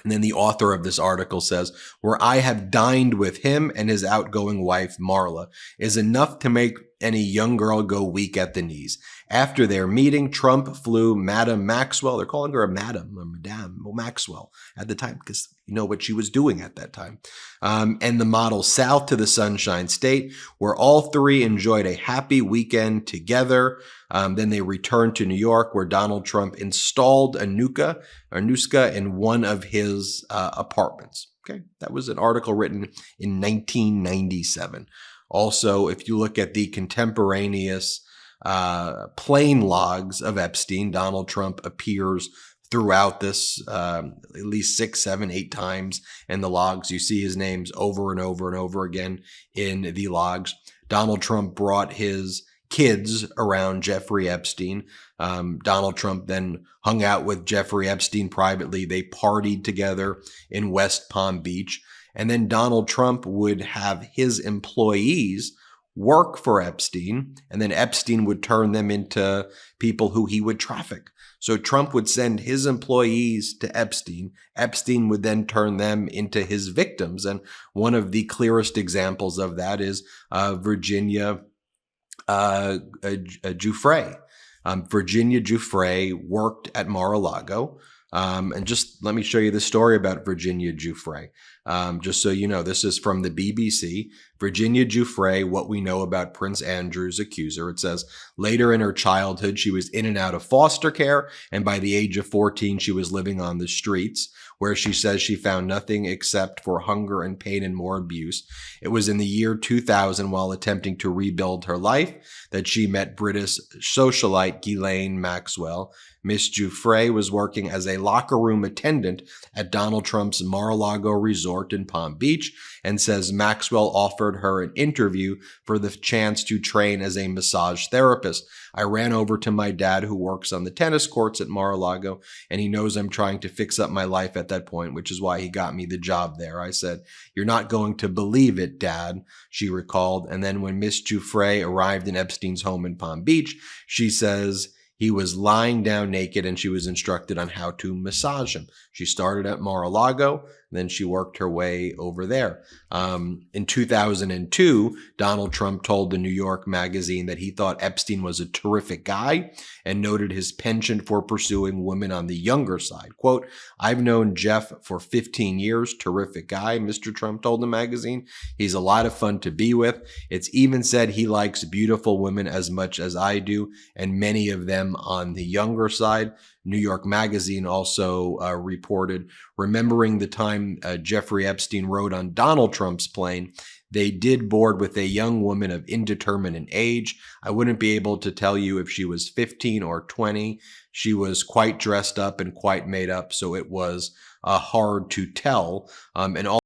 And then the author of this article says, where I have dined with him and his outgoing wife, Marla, is enough to make any young girl go weak at the knees. After their meeting, Trump flew Madame Maxwell. They're calling her a Madame or Madame Maxwell at the time because you know what she was doing at that time. And the model south to the Sunshine State, where all three enjoyed a happy weekend together. Then they returned to New York, where Donald Trump installed Anushka in one of his apartments. Okay, that was an article written in 1997. Also, if you look at the contemporaneous plain logs of Epstein, Donald Trump appears throughout this at least 6, 7, 8 times in the logs. You see his names over and over and over again in the logs. Donald Trump brought his kids around Jeffrey Epstein. Donald Trump then hung out with Jeffrey Epstein privately. They partied together in West Palm Beach. And then Donald Trump would have his employees work for Epstein, and then Epstein would turn them into people who he would traffic. So Trump would send his employees to Epstein. Epstein would then turn them into his victims. And one of the clearest examples of that is Virginia Giuffre. Virginia Giuffre worked at Mar-a-Lago. And just let me show you the story about Virginia Giuffre. Just so you know, this is from the BBC. Virginia Giuffre, what we know about Prince Andrew's accuser. It says, later in her childhood, she was in and out of foster care, and by the age of 14, she was living on the streets, where she says she found nothing except for hunger and pain and more abuse. It was in the year 2000, while attempting to rebuild her life, that she met British socialite Ghislaine Maxwell. Miss Giuffre was working as a locker room attendant at Donald Trump's Mar-a-Lago resort in Palm Beach, and says Maxwell offered her an interview for the chance to train as a massage therapist. I ran over to my dad, who works on the tennis courts at Mar-a-Lago, and he knows I'm trying to fix up my life at that point, which is why he got me the job there. I said, "You're not going to believe it, Dad," she recalled. And then when Miss Giuffre arrived in Epstein's home in Palm Beach, she says he was lying down naked and she was instructed on how to massage him. She started at Mar-a-Lago, then she worked her way over there. In 2002, Donald Trump told the New York Magazine that he thought Epstein was a terrific guy and noted his penchant for pursuing women on the younger side. Quote, "I've known Jeff for 15 years. Terrific guy," Mr. Trump told the magazine. "He's a lot of fun to be with. It's even said he likes beautiful women as much as I do, and many of them on the younger side." New York Magazine also reported, remembering the time Jeffrey Epstein rode on Donald Trump's plane, they did board with a young woman of indeterminate age. I wouldn't be able to tell you if she was 15 or 20. She was quite dressed up and quite made up, so it was hard to tell. And